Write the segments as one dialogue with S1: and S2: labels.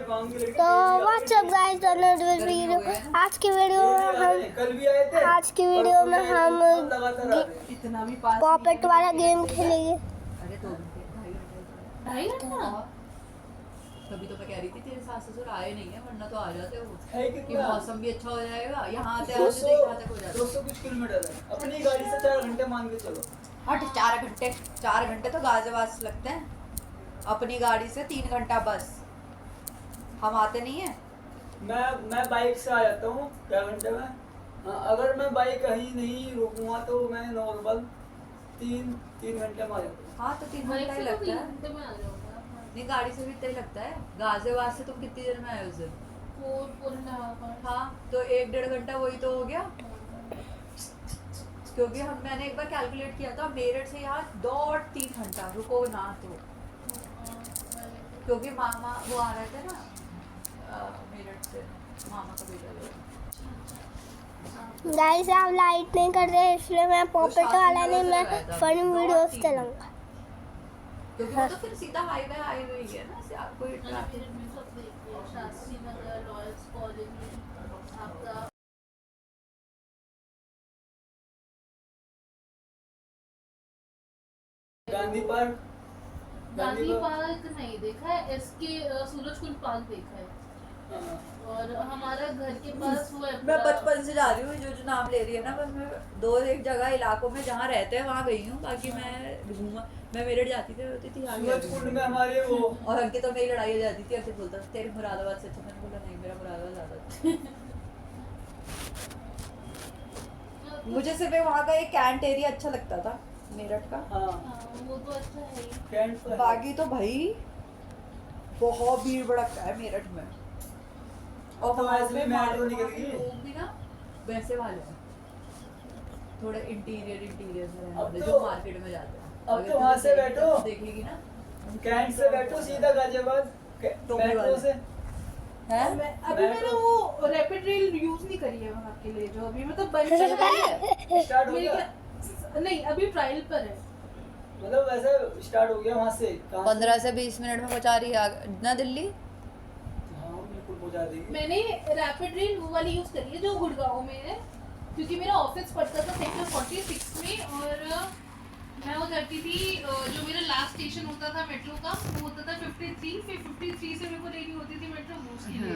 S1: तो WhatsApp guys, आज की वीडियो में हम पॉपेट वाला गेम खेलेंगे।
S2: अरे 2 घंटे 2.5 घंटे तभी तो मैं कह रही थी तेरे सास ससुर आए नहीं है, वरना तो आ जाते वो कि मौसम भी अच्छा हो जाएगा। यहाँ आते आते तो यहाँ तक हो जाता
S3: 200 कुछ किलोमीटर है। अपनी गाड़ी से 4 घंटे मान के चलो।
S2: हट 4 घंटे तो गाजियाबाद से लगते हैं, अपनी गाड़ी से 3 घंटा बस। हम आते नहीं है।
S3: मैं बाइक से आ जाता हूँ 4 घंटे में। अगर मैं बाइक कहीं नहीं रोकूंगा तो मैं नॉर्मल 3 घंटे में आ जाता हूँ।
S2: हाँ तो 3 घंटा ही लगता है। नहीं गाड़ी से भी इतना ही लगता है। गाजियाबाद से तुम कितनी देर में आए उस दिन?
S4: 4.5
S2: हाँ तो 1-1.5 घंटा वही तो हो गया, क्योंकि मैंने एक बार कैलकुलेट किया था मेरठ से यहाँ 2-3 घंटा रुको ना तो, क्योंकि मामा वो आ रहे थे ना मेरठ से, मामा का बेटा लोग।
S1: गाइस आप लाइक नहीं कर रहे, इसलिए मैं पॉपेट वाला नहीं, मैं फनी वीडियोस चलाऊंगा।
S2: क्योंकि वो तो फिर सीधा हाईवे ही है ना, से आपको traffic
S4: Shastri Nagar, lawyers colony, आपका
S3: गांधी पार्क
S4: नहीं देखा है, एसके सूरजकुंड पार्क देखा है। और हमारा घर के पास वो है।
S2: मैं बचपन से जा रही हूँ जो नाम ले रही है ना, बस मैं 2-1 जगह इलाकों में जहाँ रहते हैं वहाँ गई हूँ, बाकी मैं मेरठ जाती थी होती थी आगे
S3: सूरजकुंड में हमारे वो
S2: और अंकित तो मेरी लड़ाई हो जाती थी। अंकित बोलता तेरे मुरादाबाद से अच्छा, मैंने बोला नहीं मेरा मुरादाबाद ज्यादा मुझे सिर्फ वहाँ का एक कैंट एरिया अच्छा लगता था मेरठ का।
S4: वो तो अच्छा है ही।
S2: बाकी तो भाई बहुत भीड़ भड़कता है मेरठ में, और
S3: तो
S2: वहाँ
S3: ऐसे
S2: पे
S3: भी मेट्रो निकल गई।
S2: लोग भी ना वैसे वाले हैं, थोड़े इंटीरियर में रहने
S3: अब
S2: वाले
S3: तो-
S2: जो मार्केट में जाते हैं।
S3: अब
S2: अगर
S3: तो वहाँ
S2: तुम
S3: से बैठो,
S2: देखेगी ना
S3: कैंट से बैठो सीधा गाजियाबाद मेट्रो से।
S2: है
S4: अभी मैंने वो रैपिड रेल यूज नहीं करी है वहाँ के लिए, जो अभी मतलब बन चल रही है।
S3: स्टार्ट हो
S4: मेरे
S3: गया,
S4: ख्याल- नहीं अभी ट्रायल पर है।
S3: मतलब वैसे स्टार्ट हो गया वहाँ से।
S2: 15 से 20 मिनट में पहुँचा रही है ना दिल्ली।
S3: हाँ बिल्कुल पहुँचा देगी।
S4: मैंने रैपिड रेल वो वाली यूज करी है जो गुड़गांव में है, क्योंकि मेरा ऑफिस पड़ता था सेक्टर 46 में, और मैं वो करती थी जो मेरा लास्ट स्टेशन होता था मेट्रो का वो होता था 53, फिर 53 से मेरे को लेनी होती थी मेट्रो उसके लिए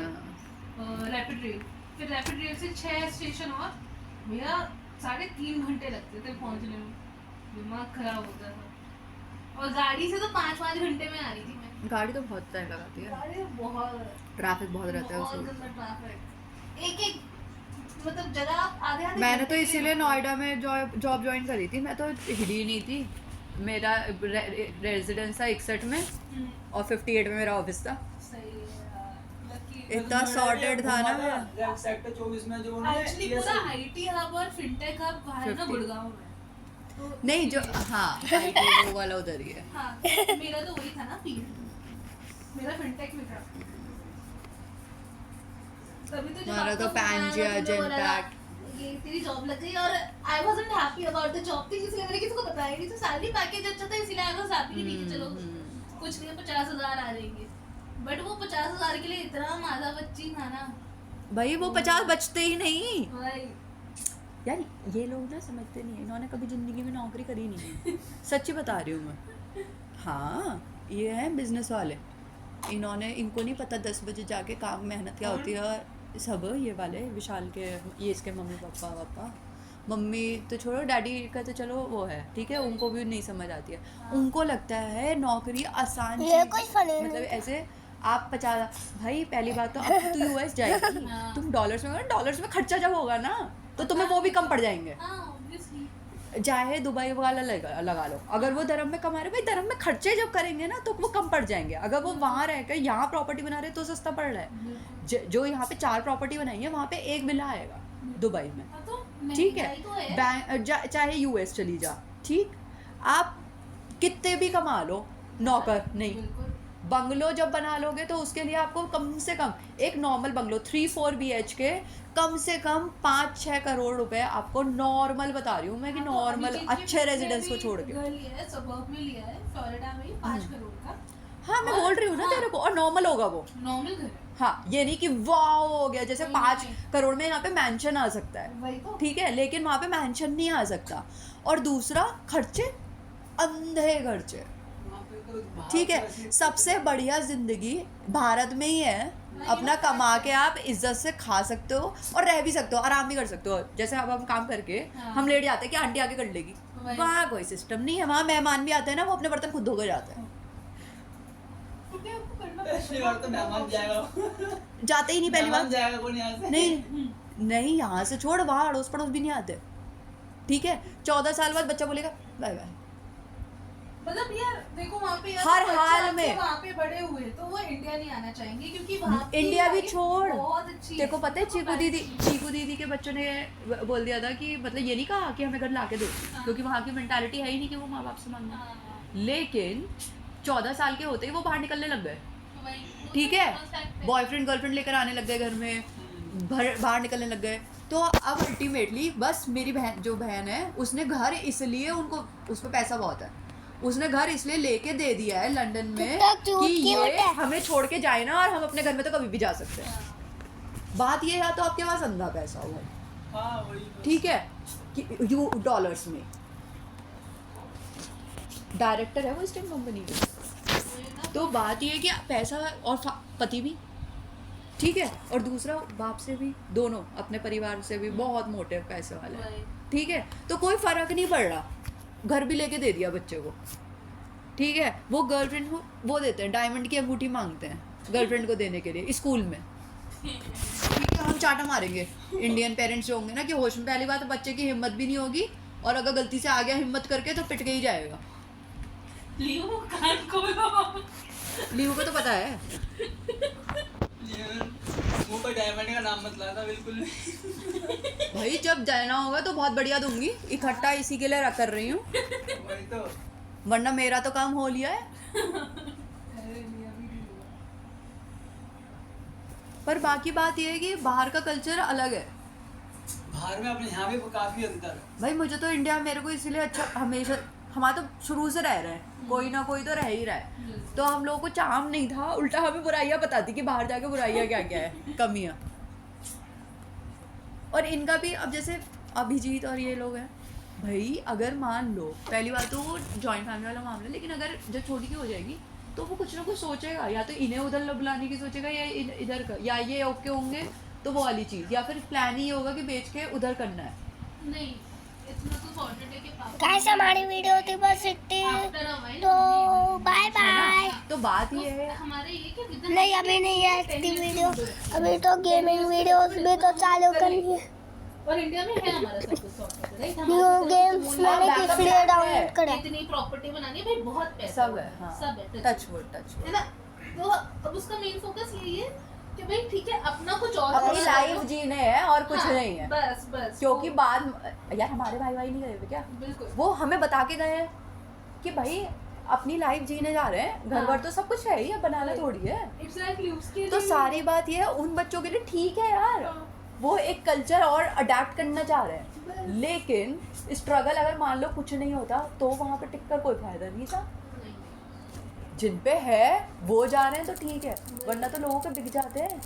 S4: रैपिड रेल। फिर रैपिड रेल से 6 स्टेशन और मेरा 3.5 घंटे लगते थे पहुंचने में, दिमाग खराब होता था। और गाड़ी से तो 5-5 घंटे में आ रही थी मैं।
S2: गाड़ी तो बहुत टाइम लगाती है,
S4: गाड़ी तो बहुत
S2: ट्रैफिक बहुत रहता है
S4: बहुत
S2: उसमें।
S4: गंदा ट्रैफिक, एक मतलब जगह आधे
S2: मैंने तो इसीलिए नोएडा में जॉब ज्वाइन करी थी, मैं तो हिली नहीं थी। मेरा रेजिडेंस था 61 में और 58 में मेरा ऑफिस था।
S4: सही है यार,
S2: इतना सॉर्टेड था ना मेरा।
S3: सेक्टर 24 में जो
S4: एक्चुअली पूरा आईटी हब और फिनटेक हब वहाँ है ना
S2: 50
S4: गुड़गांव में। तो
S2: नहीं जो हाँ IT वो वाला उधर ही है।
S4: हाँ मेरा तो वही था ना फील्ड, मेरा फिनटेक में था। तभी तो जब
S2: हमारा
S4: आपका
S2: तो
S4: फोन आया
S2: Pangea,
S4: तो मुझे बोला
S2: Genpact।
S4: ये तेरी जॉब लग गई, और I wasn't happy about the job thing, इसलिए मैंने किसी को बताया नहीं। तो सैलरी पैकेज अच्छा था इसलिए आई वाज हैप्पी कि ठीक है चलो कुछ नहीं 50,000 आ जाएंगे, बट वो 50,000 के लिए इतना माजा बच्ची था ना
S2: भाई वो 50 बचते ही नहीं
S4: भाई।
S2: यार, ये लोग ना समझते नहीं है, इन्होंने कभी जिंदगी में नौकरी करी नहीं है। सच्ची बता रही हूँ मैं। हाँ ये हैं बिजनेस वाले, इनको नहीं पता 10 बजे जाके काम मेहनत क्या होती है। सब ये वाले विशाल के, ये इसके मम्मी पापा मम्मी तो छोड़ो, डैडी का तो चलो वो है ठीक है, उनको भी नहीं समझ आती है। उनको लगता है नौकरी आसान
S1: ये
S2: चीज़
S1: कोई
S2: है।
S1: funny
S2: मतलब ऐसे आप 50 भाई पहली बात तो अब तो US जाएगी, तुम डॉलर्स में खर्चा जब होगा ना तो तुम्हें वो भी कम पड़ जाएंगे।
S4: हाँ ऑब्वियसली
S2: चाहे दुबई वाला लगा लो, अगर वो धर्म में कमा रहे, भाई धर्म में खर्चे जब करेंगे ना तो वो कम पड़ जाएंगे। अगर वो वहाँ रहकर यहाँ प्रॉपर्टी बना रहे तो सस्ता पड़ रहा है। जो यहाँ पे 4 प्रॉपर्टी बनाई है वहाँ पे 1 विला आएगा दुबई में,
S4: तो
S2: ठीक है।
S4: महंगाई तो
S2: चाहे US चली जा, ठीक, आप कितने भी कमा लो, नौकर नहीं।
S4: बिल्कुल
S2: बंगलो जब बना लोगे तो उसके लिए आपको कम से कम एक नॉर्मल बंगलो 3-4 BHK कम से कम 5-6 करोड़ रुपए आपको नॉर्मल बता रही हूँ मैं कि
S4: हाँ, तो
S2: नॉर्मल
S4: अभी
S2: अच्छे रेजिडेंस को छोड़ के।
S4: घर लिया है सबर्ब में लिया है फ्लोरिडा में 5 करोड़ का,
S2: हाँ मैं बोल रही हूँ ना तेरे को, और नॉर्मल होगा वो।
S4: नॉर्मल घर है।
S2: हाँ, ये नहीं कि वाव हो गया जैसे
S4: नहीं,
S2: 5
S4: नहीं।
S2: करोड़ में यहाँ पे मैंशन आ सकता है,
S4: वही तो।
S2: ठीक है, लेकिन वहाँ पे मैंशन नहीं आ सकता। और दूसरा खर्चे, अंधे खर्चे, ठीक है। सबसे बढ़िया जिंदगी भारत में ही है, अपना कमा के आप इज्जत से खा सकते हो और रह भी सकते हो, आराम भी कर सकते हो। जैसे अब हम काम करके
S4: हाँ।
S2: हम लेट जाते हैं कि आंटी आके कर लेगी,
S4: वही।
S2: वहाँ कोई सिस्टम नहीं है। वहाँ मेहमान भी आते हैं ना, वो अपने बर्तन खुद धोकर जाते हैं,
S4: क्योंकि आपको करना
S3: पहली बार तो मेहमान जाएगा,
S2: जाते ही नहीं पहली
S3: मेहमान
S2: बार।
S3: जाएगा कौन यहाँ से?
S2: नहीं यहाँ से छोड़, वहाँ अड़ोस पड़ोस भी नहीं आते, ठीक है। 14 साल बाद बच्चा बोलेगा बाय बाय।
S4: मतलब यार देखो वहाँ पे यार
S2: हर
S4: बच्चे
S2: हाल
S4: आपसे
S2: में।
S4: वहाँ पे बड़े हुए तो वो इंडिया नहीं आना चाहेंगे क्योंकि वहाँ की
S2: इंडिया भी
S4: life
S2: छोड़,
S4: बहुत अच्छी
S2: देखो पता है
S4: देखो
S2: चीकू दीदी के बच्चों ने बोल दिया था कि मतलब ये नहीं कहा कि हमें घर ला के दो, क्योंकि वहाँ की मेंटालिटी है ही नहीं कि वो माँ बाप से मांगना।
S4: हाँ,
S2: लेकिन 14 साल के होते ही वो बाहर निकलने लग गए,
S4: वही, वो
S2: ठीक
S4: तो
S2: है,
S4: समझ सकते हैं।
S2: बॉयफ्रेंड गर्लफ्रेंड लेकर आने लग गए घर में, बाहर निकलने लग गए। तो अब अल्टीमेटली बस मेरी बहन है, उसने घर इसलिए, उनको उस पर पैसा बहुत है, उसने घर इसलिए लेके दे दिया है लंदन में
S1: कितना cute
S2: कि ये
S1: cute है।
S2: हमें छोड़ के जाए ना, और हम अपने घर में तो कभी भी जा सकते हैं। बात ये है तो आपके पास अंधा पैसा हो भाई,
S3: हाँ वही।
S2: ठीक है, कि यू डॉलर्स में डायरेक्टर है वो इस टाइम कंपनी के। तो बात ये है कि पैसा और पति भी, ठीक है, और दूसरा बाप से भी, दोनों अपने परिवार से भी बहुत मोटे पैसे वाले हैं,
S4: वही।
S2: ठीक है। तो कोई फर्क नहीं पड़ रहा, घर भी लेके दे दिया बच्चे को, ठीक है। वो गर्लफ्रेंड को वो देते हैं, डायमंड की अंगूठी मांगते हैं गर्लफ्रेंड को देने के लिए स्कूल में, ठीक है। हम चाटा मारेंगे इंडियन पेरेंट्स जो होंगे ना कि होश में, पहली बात बच्चे की हिम्मत भी नहीं होगी, और अगर गलती से आ गया हिम्मत करके तो पिट के ही जाएगा।
S4: लियो कान खोलो।
S2: लीवो को तो पता है,
S3: मुंह पर डायमंड का नाम मत लाना बिल्कुल भी।
S2: भाई जब जाना होगा तो बहुत बढ़िया दूंगी, इकट्ठा इसी के लिए कर रही हूँ,
S3: वही तो।
S2: वरना मेरा तो काम हो लिया है।
S4: अरे लिया भी नहीं हुआ।
S2: पर बाकी बात यह है कि बाहर का कल्चर अलग है
S3: बाहर में अपने यहाँ भी काफी अंतर है।
S2: भाई। मुझे तो इंडिया मेरे को इसलिए अच्छा, हमेशा हमारा तो शुरू से रह रहे हैं, कोई ना कोई तो रह ही रहा है, तो हम लोगों को चाम नहीं था, उल्टा हमें बुराइयां बताती कि बाहर जाके बुराइयां क्या क्या है, कमियां। और इनका भी अब जैसे अभिजीत और ये लोग हैं भाई, अगर मान लो पहली बात तो वो जॉइंट फैमिली वाला मामला, लेकिन अगर जब छोटी की हो जाएगी तो वो कुछ ना कुछ सोचेगा, या तो इन्हें उधर बुलाने की सोचेगा, या इधर का, या ये ओके होंगे तो वो वाली चीज़, या फिर प्लान ही होगा कि बेच के उधर करना है।
S4: नहीं इतना तो सॉर्टेड है कि पापा
S1: गाइस हमारी वीडियो थी बस इतनी,
S4: आफ्टर अ व्हाइल
S1: तो बाय बाय।
S2: तो बात ये है,
S4: हमारे ये कि विदिन
S1: नहीं अभी नहीं है इतनी वीडियो, अभी तो गेमिंग वीडियोस भी तो चालू करनी है।
S4: और इंडिया में है हमारा सब कुछ सॉर्टेड राइट।
S1: न्यू गेम्स मैंने इसलिए डाउनलोड करा।
S4: इतनी प्रॉपर्टी बनानी है भाई, बहुत पैसा
S2: सब है, हाँ,
S4: सब है
S2: टच वुड
S4: है ना। तो अब उसका मेन फोकस यही है कि भाई ठीक है अपना कुछ और
S2: अपनी
S4: करो।
S2: लाइफ जीने है और कुछ
S4: हाँ,
S2: नहीं है,
S4: बस बस
S2: क्योंकि बाद यार हमारे भाई नहीं गए थे क्या,
S4: बिल्कुल
S2: वो हमें बता के गए हैं कि भाई अपनी लाइफ जीने जा रहे हैं, घर वर तो सब कुछ है ही, अब बनाना थोड़ी है।
S4: एग्जैक्टली उसके
S2: तो
S4: लिए
S2: सारी बात ये है उन बच्चों के लिए ठीक है यार, वो एक कल्चर और अडेप्ट करना चाह रहे हैं, लेकिन स्ट्रगल अगर मान लो कुछ नहीं होता तो वहाँ पे टिक कर कोई फायदा नहीं था। जिन पे है वो जा रहे हैं तो ठीक है, वरना तो लोगों के बिक जाते हैं,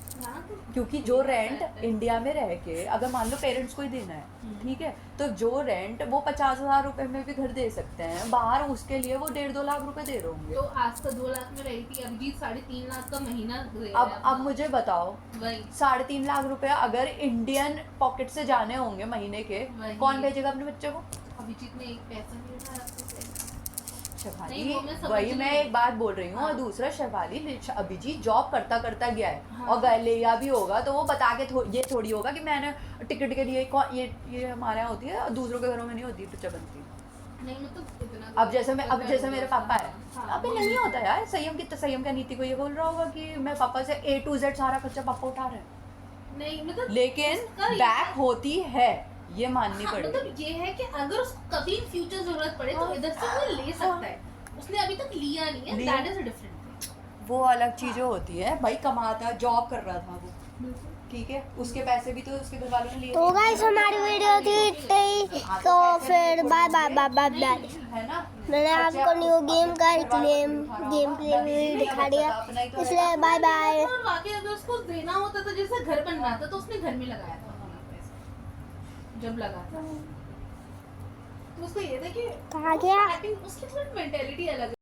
S2: क्योंकि जो रेंट इंडिया में रह के अगर मान लो पेरेंट्स को ही देना है, ठीक है, तो जो रेंट वो 50,000 रुपए में भी घर दे सकते हैं, बाहर उसके लिए वो 1.5-2 लाख रुपए दे रहे होंगे।
S4: तो आज तो 2 लाख में रही थी, अभिजीत 3.5 लाख का महीना दे रहा है
S2: अब मुझे बताओ,
S4: वही
S2: 3.5 लाख रुपए अगर इंडियन पॉकेट से जाने होंगे महीने के,
S4: वही।
S2: कौन भेजेगा अपने बच्चे को?
S4: अभिजीत ने एक पैसा नहीं उठाया आपसे।
S2: शेफाली,
S4: नहीं, वो मैं समझ
S2: वही मैं
S4: रही
S2: एक बात बोल रही हूँ।
S4: हाँ।
S2: और दूसरा शेफाली, अभिजीत जॉब करता करता गया है,
S4: हाँ।
S2: और लिया भी होगा तो वो बता के ये थोड़ी होगा कि मैंने टिकट के लिए ये हमारे यहाँ होती है और दूसरों के घरों में नहीं होती पिक्चर बनती।
S4: नहीं मतलब इतना
S2: अब जैसे मेरे पापा है,
S4: हाँ,
S2: अबे नहीं होता यार, संयम का नीति को ये बोल रहा होगा कि मैं पापा से A to Z सारा खर्चा पापा उठा रहे हैं,
S4: नहीं मतलब
S2: लेकिन
S4: उसका ये-
S2: बैक होती है, ये माननी
S4: हाँ,
S2: पड़ेगी।
S4: मतलब ये है कि अगर उसको कभी फ्यूचर जरूरत पड़े तो
S2: हाँ,
S4: इधर से वो ले सकता है, उसने अभी तक लिया नहीं है,
S2: लिया।
S4: That is a different thing.
S2: वो अलग चीजें होती है भाई, कमाता जॉब कर रहा था वो, ठीक है, उसके पैसे भी तो उसके घर वालों ने लिए
S1: तो
S2: थे।
S1: गाइस हमारी वीडियो थी इतनी ही, तो फिर bye bye bye bye bye.
S2: है ना?
S1: मैंने आपको न्यू गेम का गेम प्ले भी दिखा दिया, इसलिए बाय बाय।
S4: और वाकई अगर उसको देना होता तो जैसे घर बन रहा था तो उसने घर में लगाया था उन्होंने पैसा। जब लगा था तो उसको ये था कि
S1: कहा गया
S4: उसकी थोड़ी मेंटेलिटी अलग है।